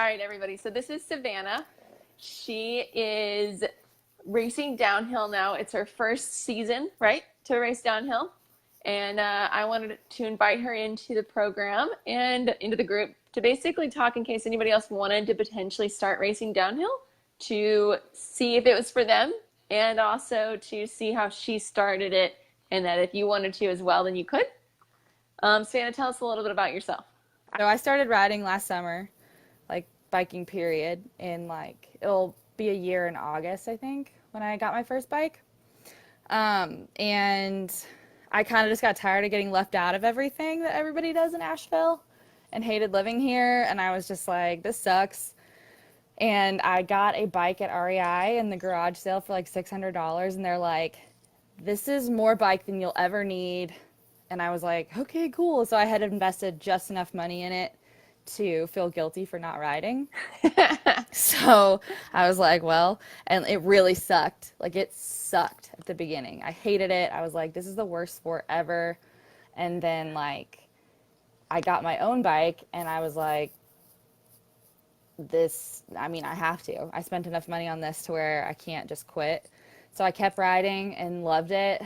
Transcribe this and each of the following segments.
right, everybody. So this is Savannah. She is racing downhill now. It's her first season, right, to race downhill. And I wanted to invite her into the program and into the group to basically talk in case anybody else wanted to potentially start racing downhill, to see if it was for them, and also to see how she started it, and that if you wanted to as well, then you could. Savannah, tell us a little bit about yourself. So I started riding last summer, like biking period, in like it'll be a year in August, I think, when I got my first bike. And I kind of just got tired of getting left out of everything that everybody does in Asheville and hated living here. And I was just like, this sucks. And I got a bike at REI in the garage sale for like $600. And they're like, this is more bike than you'll ever need. And I was like, okay, cool. So I had invested just enough money in it to feel guilty for not riding. So I was like, well, and it really sucked. Like, it sucked at the beginning. I hated it. I was like, this is the worst sport ever. And then, like, I got my own bike and I was like, I have to. I spent enough money on this to where I can't just quit. So I kept riding and loved it.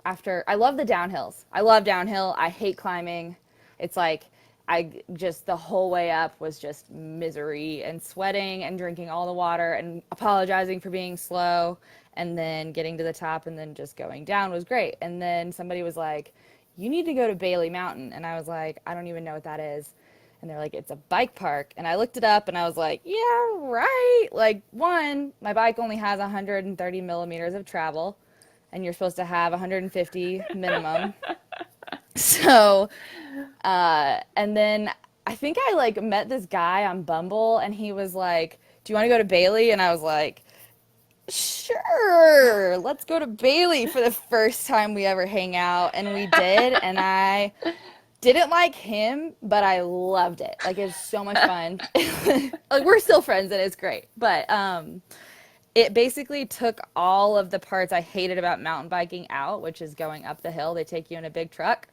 I love the downhills. I love downhill. I hate climbing. It's like, the whole way up was just misery and sweating and drinking all the water and apologizing for being slow, and then getting to the top and then just going down was great. And then somebody was like, you need to go to Bailey Mountain. And I was like, I don't even know what that is. And they're like, it's a bike park. And I looked it up and I was like, yeah, right. Like, one, my bike only has 130 millimeters of travel and you're supposed to have 150 minimum. So, and then I think I like met this guy on Bumble and he was like, do you want to go to Bailey? And I was like, sure, let's go to Bailey for the first time we ever hang out. And we did. And I didn't like him, but I loved it. Like, it's so much fun. Like, we're still friends and it's great. But, it basically took all of the parts I hated about mountain biking out, which is going up the hill. They take you in a big truck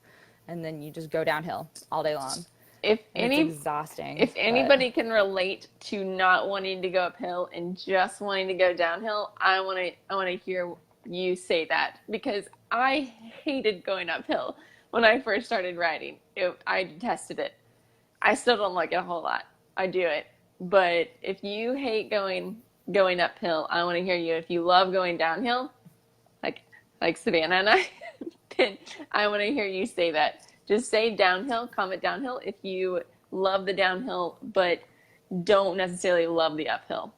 and then you just go downhill all day long. If And it's any exhausting. if But anybody can relate to not wanting to go uphill and just wanting to go downhill, I want to hear you say that, because I hated going uphill when I first started riding. I detested it. I still don't like it a whole lot. I do it. But if you hate going uphill, I want to hear you. If you love going downhill, like Savannah and I, then I want to hear you say that. Just say downhill, comment downhill if you love the downhill, but don't necessarily love the uphill.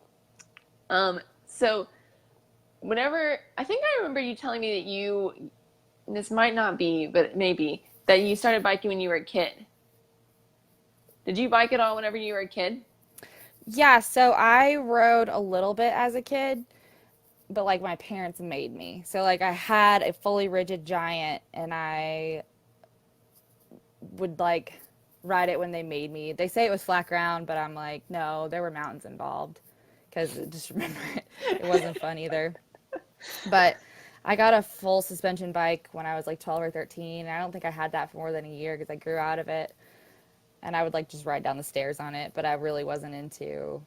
So whenever, I think I remember you telling me that this might not be, but maybe, that you started biking when you were a kid. Did you bike at all whenever you were a kid? yeah, so I rode a little bit as a kid, but like my parents made me. So like I had a fully rigid Giant and I would like ride it when they made me. They say it was flat ground, but I'm like, no, there were mountains involved. Because just remember, it wasn't fun either. But I got a full suspension bike when I was like 12 or 13. And I don't think I had that for more than a year because I grew out of it. And I would like just ride down the stairs on it, but I really wasn't into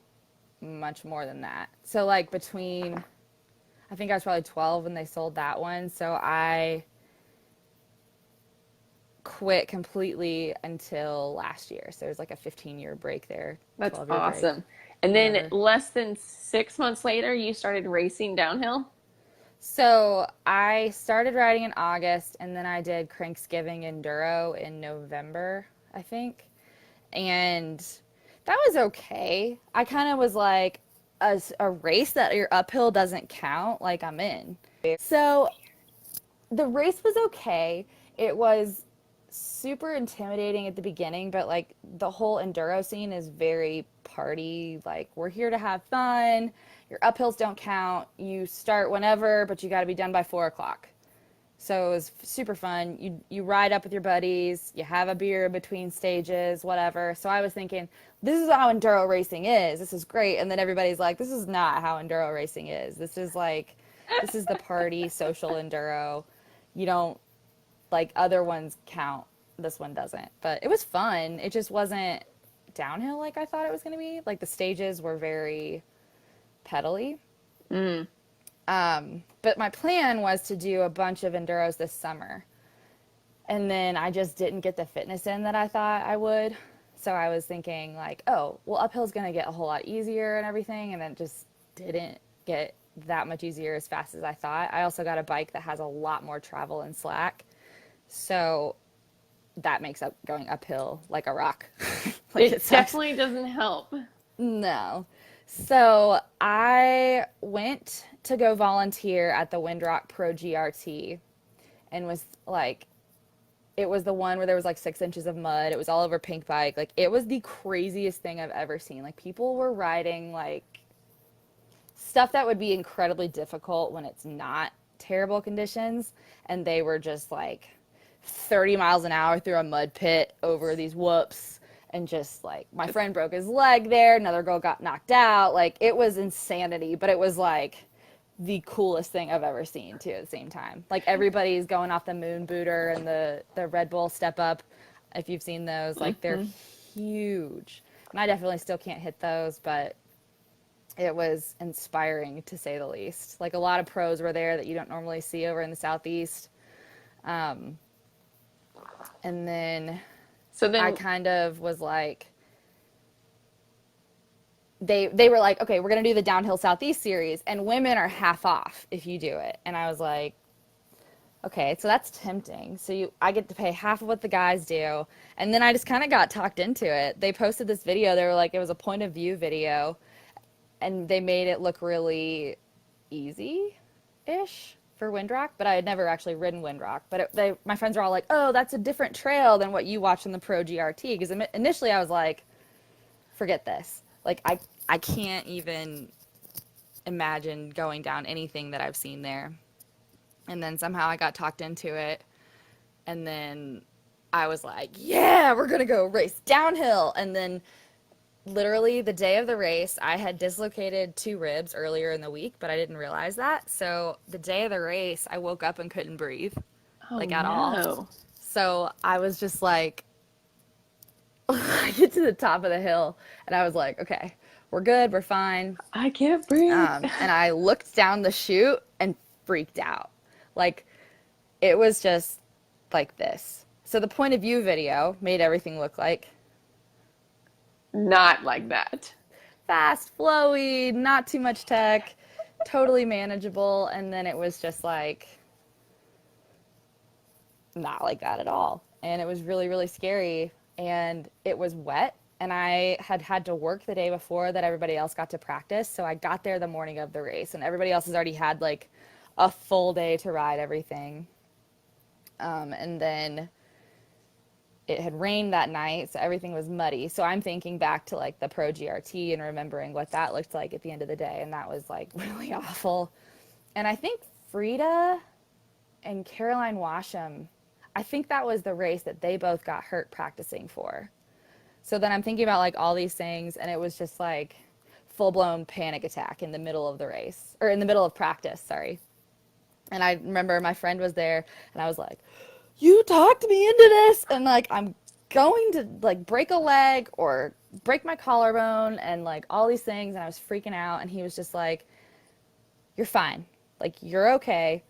much more than that. So like I think I was probably 12 when they sold that one. So I quit completely until last year. So there's like a 15-year break there, That's 12-year break, awesome. And then whatever. less than 6 months later, you started racing downhill. So I started riding in August and then I did Cranksgiving Enduro in November, I think. And that was okay. I kind of was like, a race that your uphill doesn't count, like I'm in. So the race was okay. It was super intimidating at the beginning, but like the whole enduro scene is very party. Like, we're here to have fun. Your uphills don't count. You start whenever, but you got to be done by 4 o'clock. So it was super fun. You ride up with your buddies, you have a beer between stages, whatever. So I was thinking, this is how enduro racing is. This is great. And then everybody's like, this is not how enduro racing is. This is the party social enduro. You don't, like, other ones count. This one doesn't. But it was fun. It just wasn't downhill like I thought it was going to be. Like the stages were very pedally. Mm. But my plan was to do a bunch of enduros this summer. And then I just didn't get the fitness in that I thought I would. So I was thinking like, oh, well, uphill's going to get a whole lot easier and everything. And it just didn't get that much easier as fast as I thought. I also got a bike that has a lot more travel and slack. So that makes up going uphill like a rock. Like it It sucks. definitely doesn't help. No. So I went to go volunteer at the Windrock Pro GRT and was like, it was the one where there was like 6 inches of mud. It was all over pink bike. Like it was the craziest thing I've ever seen. Like people were riding like stuff that would be incredibly difficult when it's not terrible conditions. And they were just like 30 miles an hour through a mud pit over these whoops. And just like my friend broke his leg there. Another girl got knocked out. Like it was insanity, but it was like the coolest thing I've ever seen too at the same time. Like everybody's going off the moon booter and the Red Bull step up. If you've seen those, like they're huge. And I definitely still can't hit those, but it was inspiring to say the least. Like a lot of pros were there that you don't normally see over in the Southeast. And then So I then, kind of was like, they were like, okay, we're going to do the Downhill Southeast series and women are half off if you do it. And I was like, okay, so that's tempting. So I get to pay half of what the guys do. And then I just kind of got talked into it. They posted this video. They were like, it was a point of view video and they made it look really easy-ish for Windrock, but I had never actually ridden Windrock. But my friends were all like, oh, that's a different trail than what you watched on the Pro GRT. Because initially I was like, forget this. Like, I can't even imagine going down anything that I've seen there. And then somehow I got talked into it. And then I was like, yeah, we're going to go race downhill. And then literally the day of the race, I had dislocated 2 ribs earlier in the week, but I didn't realize that. So the day of the race, I woke up and couldn't breathe, oh like at all. no. So I was just like, I get to the top of the hill and I was like, okay, we're good, we're fine. I can't breathe. And I looked down the chute and freaked out. Like it was just like this. So the point of view video made everything look like Not like that. fast, flowy, not too much tech, totally manageable. And then it was just like not like that at all. And it was really, really scary. And it was wet. And I had to work the day before that everybody else got to practice. So I got there the morning of the race, and everybody else has already had like a full day to ride everything. And then it had rained that night, so everything was muddy. So I'm thinking back to like the Pro GRT and remembering what that looked like at the end of the day, and that was like really awful. And I think Frida and Caroline Washam, I think that was the race that they both got hurt practicing for. So then I'm thinking about like all these things, and it was just like full-blown panic attack in the middle of the race, or in the middle of practice, sorry. And I remember my friend was there, and I was like, you talked me into this, and like I'm going to like break a leg or break my collarbone and like all these things, and I was freaking out, and he was just like, you're fine. Like, you're okay.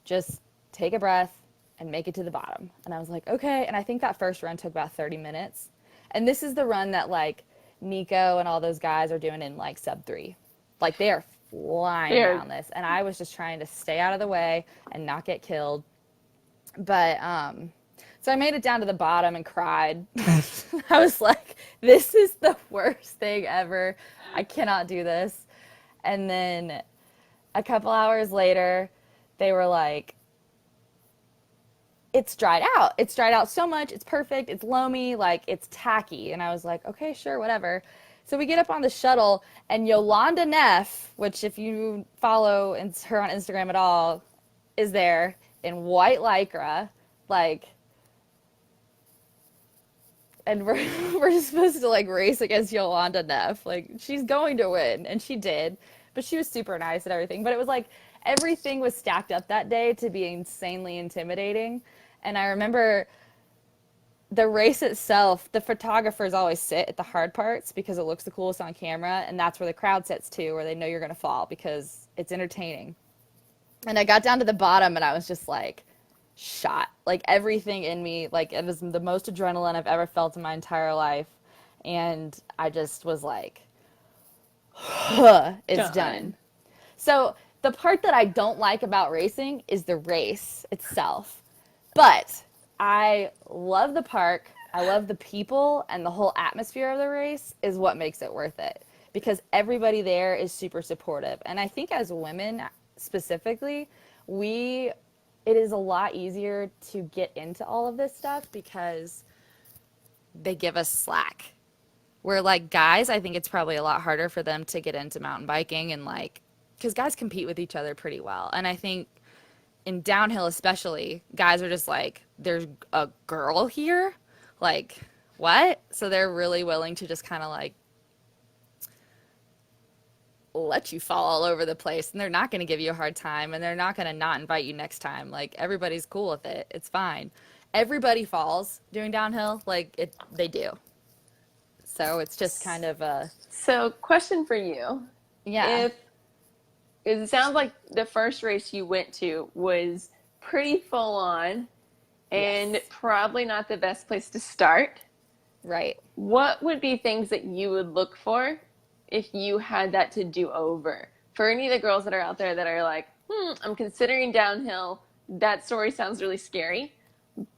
Just take a breath and make it to the bottom. And I was like, okay. And I think that first run took about 30 minutes. And this is the run that like Nico and all those guys are doing in like sub 3. Like they are flying down this. And I was just trying to stay out of the way and not get killed. But so I made it down to the bottom and cried. I was like, this is the worst thing ever. I cannot do this. And then a couple hours later, they were like, it's dried out. It's dried out so much. It's perfect. It's loamy. Like, it's tacky. And I was like, okay, sure, whatever. So we get up on the shuttle, and Yolanda Neff, which if you follow her on Instagram at all, is there in white lycra, like, and we're just supposed to like race against Yolanda Neff. Like, she's going to win, and she did. But she was super nice and everything. But it was like everything was stacked up that day to be insanely intimidating. And I remember the race itself, the photographers always sit at the hard parts because it looks the coolest on camera, and that's where the crowd sits too, where they know you're going to fall because it's entertaining. And I got down to the bottom and I was just like shot. Like everything in me, like it was the most adrenaline I've ever felt in my entire life. And I just was like, huh, it's done. Done. So the part that I don't like about racing is the race itself. But I love the park. I love the people, and the whole atmosphere of the race is what makes it worth it because everybody there is super supportive. And I think as women specifically, we it is a lot easier to get into all of this stuff because they give us slack. Where like guys, I think it's probably a lot harder for them to get into mountain biking and like because guys compete with each other pretty well. And I think in downhill especially, guys are just like, there's a girl here? Like, what? So they're really willing to just kind of like let you fall all over the place and they're not going to give you a hard time and they're not going to not invite you next time. Like everybody's cool with it. It's fine. Everybody falls doing downhill, like they do. So it's just kind of a So, question for you. yeah. If it sounds like the first race you went to was pretty full on and Yes. probably not the best place to start, Right. what would be things that you would look for if you had that to do over? For any of the girls that are out there that are like, I'm considering downhill, that story sounds really scary,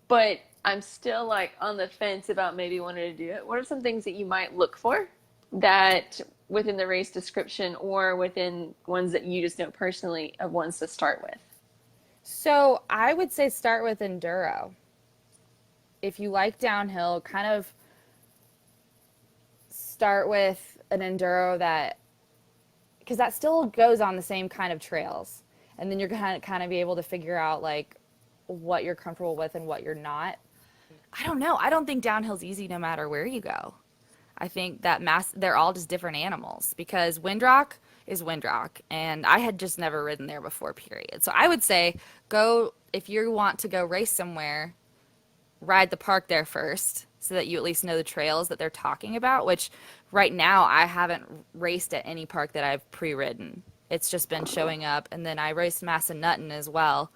but I'm still like on the fence about maybe wanting to do it. What are some things that you might look for that within the race description or within ones that you just know personally of ones to start with? So I would say start with enduro. If you like downhill, kind of start with an enduro that because that still goes on the same kind of trails, and then you're gonna kind of be able to figure out like what you're comfortable with and what you're not. I don't know. I don't think downhill's easy no matter where you go. I think that they're all just different animals because Windrock is Windrock, and I had just never ridden there before, period. So I would say go if you want to go race somewhere, ride the park there first so that you at least know the trails that they're talking about, which right now I haven't raced at any park that I've pre-ridden. It's just been showing up, and then I raced Massanutten as well,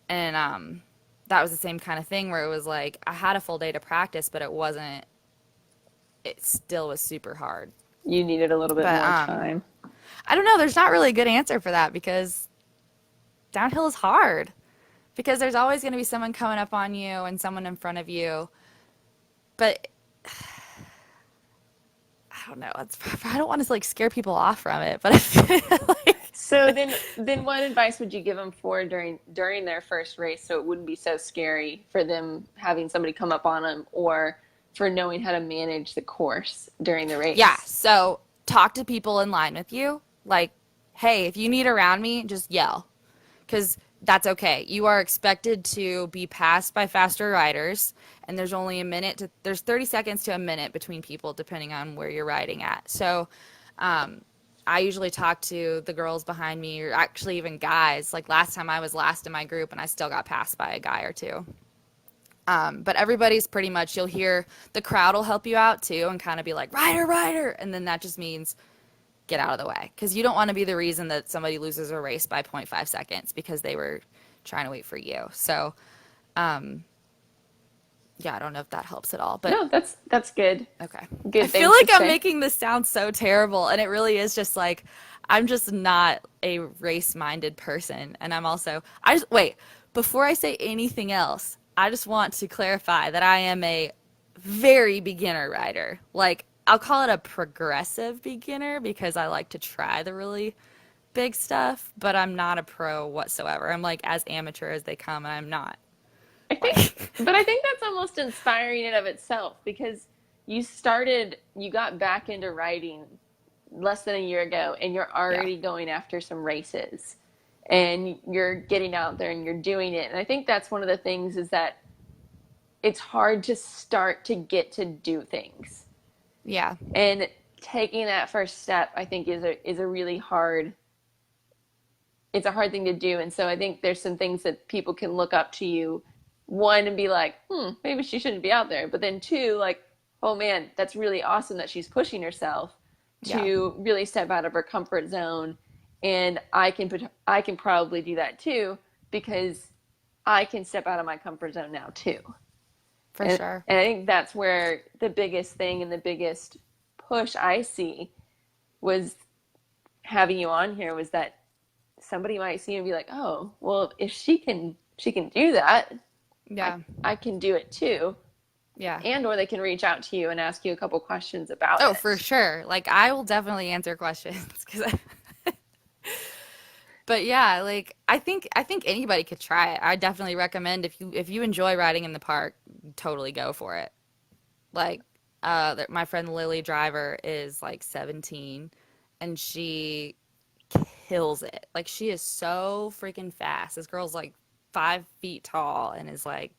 and that was the same kind of thing where it was like I had a full day to practice, but it wasn't. It still was super hard. You needed a little bit But more time. I don't know. There's not really a good answer for that because downhill is hard because there's always going to be someone coming up on you and someone in front of you. But I don't know. I don't want to like scare people off from it, but I feel like So then what advice would you give them for during their first race so it wouldn't be so scary for them having somebody come up on them or for knowing how to manage the course during the yeah. race? So talk to people in line with you. Like, hey, if you need around me, just yell. Because that's okay. You are expected to be passed by faster riders, and there's 30 seconds to a minute between people depending on where you're riding at. So, I usually talk to the girls behind me, or actually even guys. Like last time I was last in my group, and I still got passed by a guy or two. But everybody's pretty much, you'll hear the crowd will help you out too, and kind of be like, rider, rider, and then that just means get out of the way because you don't want to be the reason that somebody loses a race by zero point 0.5 seconds because they were trying to wait for you. So, yeah, I don't know if that helps at all, but No, that's good. okay. I Good feel things to like I'm say. making this sound so terrible, and it really is just like I'm just not a race-minded person, and wait, before I say anything else, I just want to clarify that I am a very beginner rider. Like I'll call it a progressive beginner because I like to try the really big stuff, but I'm not a pro whatsoever. I'm like as amateur as they come, and I'm not. I think, Like, but I think that's almost inspiring in of itself because you got back into riding less than a year ago, and you're yeah, already going after some races, and you're getting out there and you're doing it. And I think that's one of the things is that it's hard to start to get to do things, yeah, and taking that first step, I think, is a really hard it's a hard thing to do. And so I think there's some things that people can look up to you one, and be like, maybe she shouldn't be out there. But then two, like, oh man, that's really awesome that she's pushing herself Yeah, to really step out of her comfort zone. And I can probably do that too because I can step out of my comfort zone now too. for And, sure. and I think that's where the biggest thing and the biggest push I see was having you on here was that somebody might see and be like, oh, well, if she can do that, I Yeah, I can do it too. yeah. And or they can reach out to you and ask you a couple questions about Oh, for it. sure. Like I will definitely answer questions because but yeah, like I think anybody could try it. I definitely recommend if you enjoy riding in the park, totally go for it. Like my friend Lily Driver is like 17 and she kills it. Like she is so freaking fast. This girl's like 5 feet tall and is like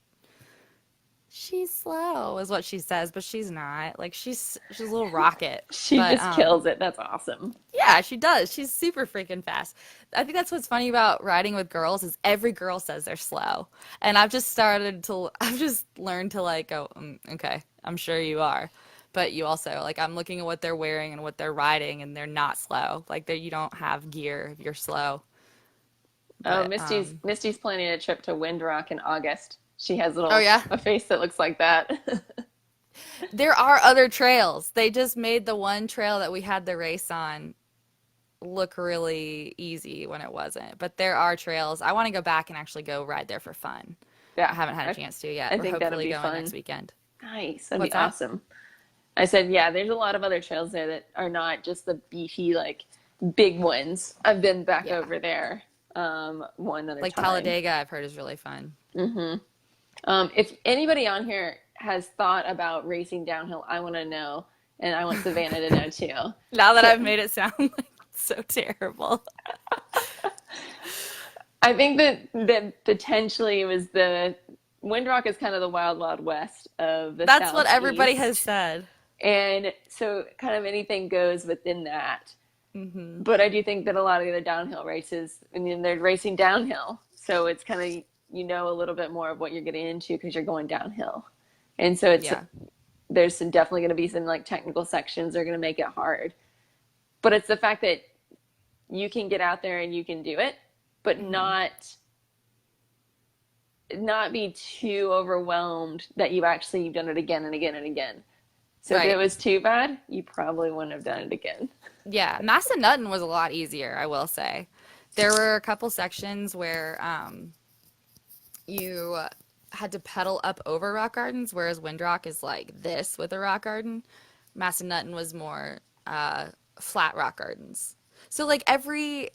she's slow is what she says, but she's not. Like she's a little rocket. She But just kills it. That's awesome. yeah, she does. She's super freaking fast. I think that's what's funny about riding with girls is every girl says they're slow. And I've just learned to like go, okay, I'm sure you are. But you also, like, I'm looking at what they're wearing and what they're riding, and they're not slow. Like, you don't have gear if you're slow. Oh, But, Misty's planning a trip to Windrock in August. She has oh little yeah, a face that looks like that. there are other trails. They just made the one trail that we had the race on look really easy when it wasn't. But there are trails. I want to go back and actually go ride there for fun. I Yeah, haven't had a I, chance to yet. I We're think that'll hopefully be going next fun. weekend. Nice, that'd be What's that? awesome. I said, yeah, there's a lot of other trails there that are not just the beefy, like big ones. I've been back Yeah. over there one other Like time. Talladega, I've heard is really fun. If anybody on here has thought about racing downhill, I want to know, and I want Savannah to know too. Now that So I've made it sound like so terrible. I think that potentially it was the Windrock is kind of the wild, wild west of the That's what everybody has southeast, said. and so kind of anything goes within that. Hmm. But I do think that a lot of the other downhill races, I mean, they're racing downhill, so it's kind of a little bit more of what you're getting into because you're going downhill, and so Yeah. definitely going to be some like technical sections that are going to make it hard. But it's the fact that you can get out there and you can do it, but Hmm. not be too overwhelmed that you've done it again and again and again. So if it Right. was too bad, you probably wouldn't have done it again. Yeah. Massanutten was a lot easier, I will say. There were a couple sections where you had to pedal up over rock gardens, whereas Windrock is like this with a rock garden. Massanutten was more flat rock gardens. So like every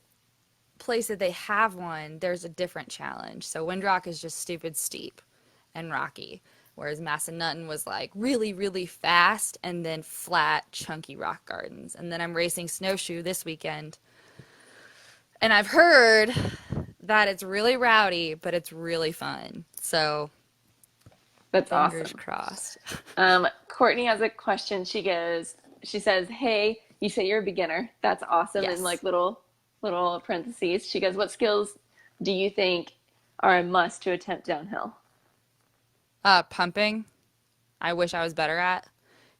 place that they have one, there's a different challenge. So Windrock is just stupid steep and rocky, whereas Massanutten was like really, really fast and then flat, chunky rock gardens. And then I'm racing snowshoe this weekend, and I've heard that it's really rowdy, but it's really fun. So That's fingers awesome. crossed. Courtney has a question. She says, "Hey, you say you're a beginner. That's awesome." In Yes. like little parentheses, she goes, "What skills do you think are a must to attempt downhill?" Pumping, I wish I was better at.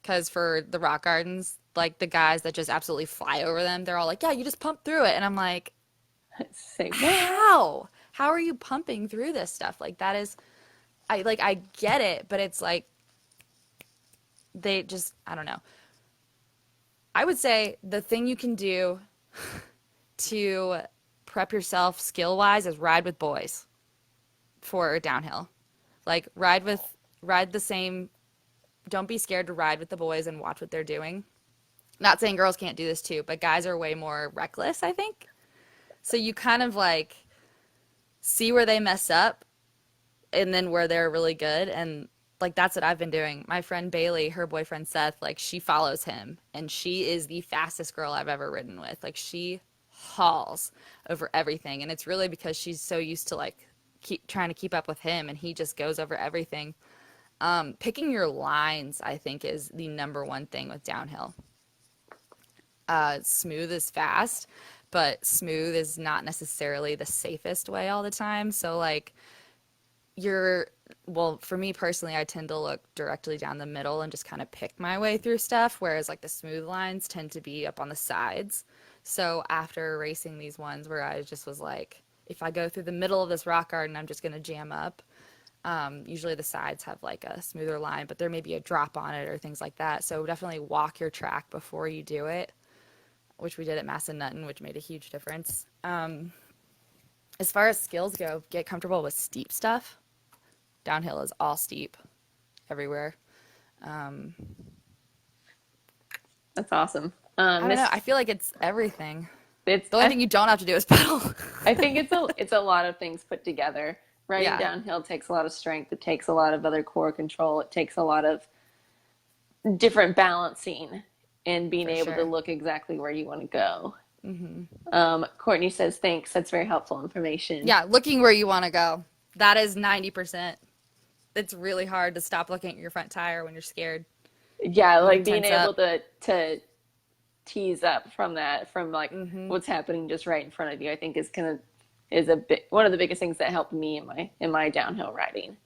Because for the rock gardens, like the guys that just absolutely fly over them, they're all like, yeah, you just pump through it. And I'm like, Say what? how? How are you pumping through this stuff? Like that is, I get it, but it's like they just, I don't know. I would say the thing you can do to prep yourself skill wise is ride with boys for downhill. Like ride the same, don't be scared to ride with the boys and watch what they're doing. Not saying girls can't do this too, but guys are way more reckless, I think. So you kind of like see where they mess up and then where they're really good. And like that's what I've been doing. My friend Bailey, her boyfriend Seth, like she follows him and she is the fastest girl I've ever ridden with. Like she hauls over everything. And it's really because she's so used to like keep trying to keep up with him and he just goes over everything. Picking your lines, I think, is the number one thing with downhill. Smooth is fast, but smooth is not necessarily the safest way all the time. So like well, for me personally, I tend to look directly down the middle and just kind of pick my way through stuff, whereas like the smooth lines tend to be up on the sides. So after racing these ones where I just was like, if I go through the middle of this rock garden, I'm just going to jam up. Usually the sides have like a smoother line, but there may be a drop on it or things like that. So definitely walk your track before you do it, which we did at Massanutten, which made a huge difference. As far as skills go, get comfortable with steep stuff. Downhill is all steep everywhere. Um, That's awesome. I don't know. I Miss, feel like it's everything. it's The only thing you don't have to do is pedal. I think it's a lot of things put together. Riding Yeah, downhill takes a lot of strength. It takes a lot of other core control. It takes a lot of different balancing and being for able to sure. look exactly where you want to go. Hmm. Courtney says, thanks. That's very helpful information. Yeah, looking where you want to go. That is 90%. It's really hard to stop looking at your front tire when you're scared Yeah, and you like being tense able up. to tease up from that, from like Hmm. what's happening just right in front of you, I think is a bit one of the biggest things that helped me in my downhill riding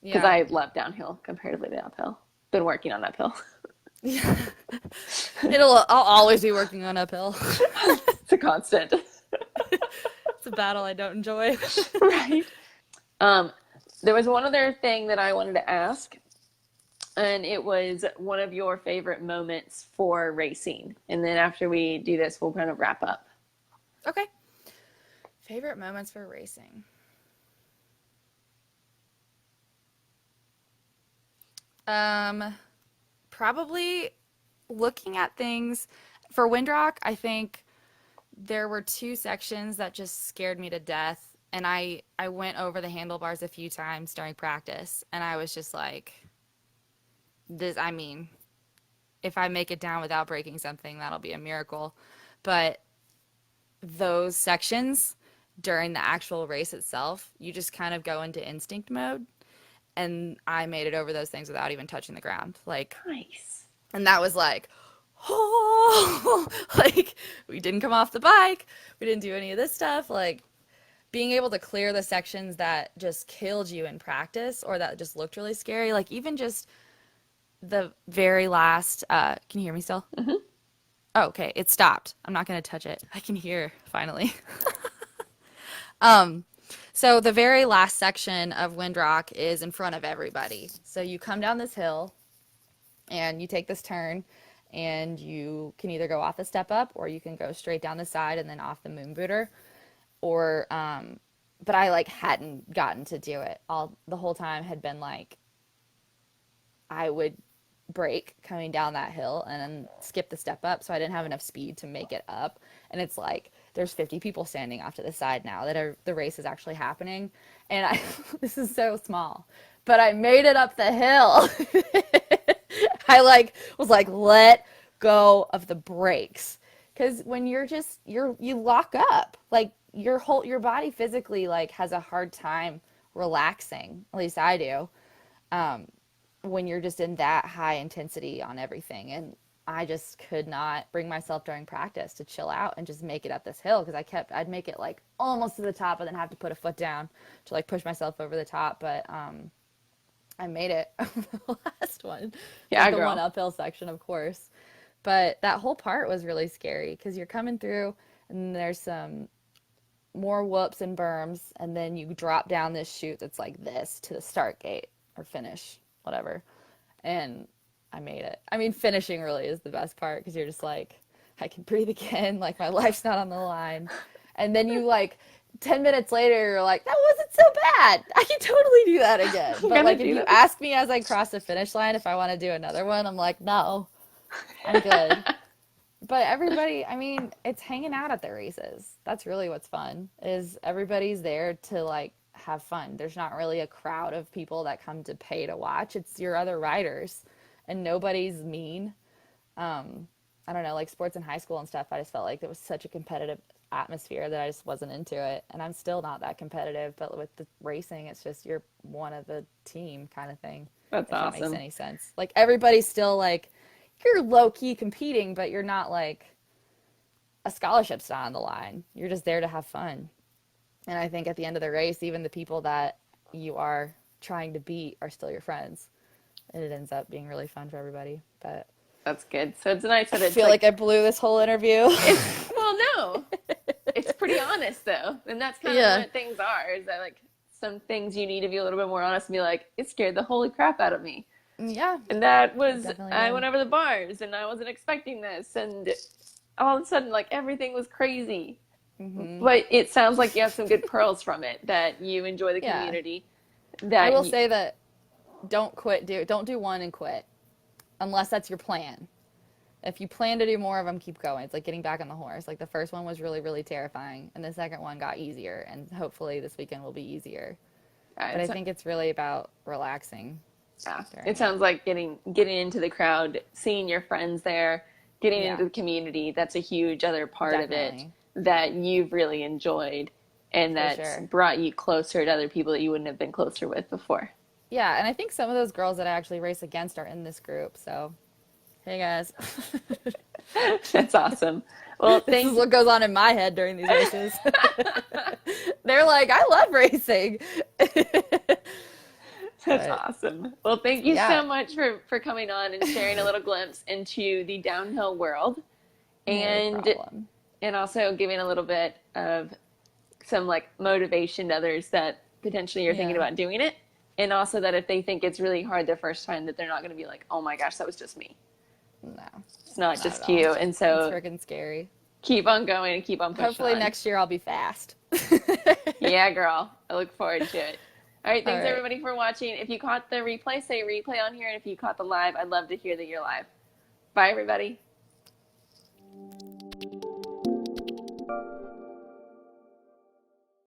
because Yeah. I love downhill comparatively to uphill. Been working on uphill. Yeah. I'll always be working on uphill. It's a constant. It's a battle I don't enjoy. Right. Um, there was one other thing that I wanted to ask, and it was one of your favorite moments for racing. And then after we do this, we'll kind of wrap up. Okay. Favorite moments for racing. Um, Probably looking at things for Windrock. I think there were two sections that just scared me to death, and I went over the handlebars a few times during practice, and I was just like, this. I mean, if I make it down without breaking something, that'll be a miracle. But those sections during the actual race itself, you just kind of go into instinct mode. And I made it over those things without even touching the ground. Like, Nice. and that was like, oh, like we didn't come off the bike. We didn't do any of this stuff. Like, being able to clear the sections that just killed you in practice or that just looked really scary. Like, even just the very last, can you hear me still? Hmm. Oh, okay. It stopped. I'm not going to touch it. I can hear finally. Um, so the very last section of Windrock is in front of everybody. So you come down this hill and you take this turn and you can either go off the step up or you can go straight down the side and then off the moon booter or but I like hadn't gotten to do it. All the whole time had been like I would brake coming down that hill and then skip the step up so I didn't have enough speed to make it up. And it's like there's 50 people standing off to the side now that the race is actually happening. And I this is so small, but I made it up the hill. I like was like let go of the brakes because when you're just you lock up like your body physically like has a hard time relaxing, at least I do, when you're just in that high intensity on everything. And I just could not bring myself during practice to chill out and just make it up this hill because I'd make it like almost to the top and then have to put a foot down to like push myself over the top. But I made it the last one, like Yeah, the one girl. uphill section, of course. But that whole part was really scary because you're coming through and there's some more whoops and berms, and then you drop down this chute that's like this to the start gate or finish, whatever. And I made it. I mean, finishing really is the best part because you're just like, I can breathe again, like my life's not on the line. And then you like 10 minutes later, you're like, that wasn't so bad. I can totally do that again. I'm But gonna like, if do you this. ask me as I cross the finish line if I want to do another one, I'm like, no, I'm good. But everybody, I mean, it's hanging out at the races. That's really what's fun, is everybody's there to like have fun. There's not really a crowd of people that come to pay to watch. It's your other riders and nobody's mean. I don't know, like sports in high school and stuff, I just felt like it was such a competitive atmosphere that I just wasn't into it. And I'm still not that competitive, but with the racing, it's just you're one of the team kind of thing, That's if that makes awesome. any sense. Like everybody's still like, you're low key competing, but you're not like a scholarship's not on the line. You're just there to have fun. And I think at the end of the race, even the people that you are trying to beat are still your friends. And it ends up being really fun for everybody. But That's good. So it's nice I that it's feel like like I blew this whole interview. it's well, no, it's pretty honest though, and that's kind of Yeah. what things are. Is that like some things you need to be a little bit more honest and be like, it scared the holy crap out of me. Yeah, And that it was, definitely I did. went over the bars and I wasn't expecting this. And all of a sudden, like everything was crazy. Hmm. But it sounds like you have some good pearls from it, that you enjoy the Yeah. community, I that will you, say that don't do one and quit unless that's your plan. If you plan to do more of them, keep going. It's like getting back on the horse. Like the first one was really, really terrifying, and the second one got easier, and hopefully this weekend will be easier. But I it's, think it's really about relaxing yeah, during it it. sounds like getting into the crowd, seeing your friends there, getting Yeah, into the community. That's a huge other part of it definitely. that you've really enjoyed, and For that's sure. brought you closer to other people that you wouldn't have been closer with before. Yeah, and I think some of those girls that I actually race against are in this group. So, hey guys. That's awesome. Well, This is thank what goes on in my head during these races. They're like, I love racing. That's But awesome. Well, thank you yeah, so much for coming on and sharing a little glimpse into the downhill world, no and problem. also giving a little bit of some like motivation to others that potentially you're thinking Yeah, about doing it, and also that if they think it's really hard their first time, that they're not going to be like, "Oh my gosh, that was just me." no, It's not not at just all. you, and It's so freaking scary. keep on going and keep on pushing Hopefully on. next year I'll be fast. Yeah, girl. I look forward to it. All right, All thanks right. everybody for watching. If you caught the replay, say replay on here. And if you caught the live, I'd love to hear that you're live. Bye, everybody.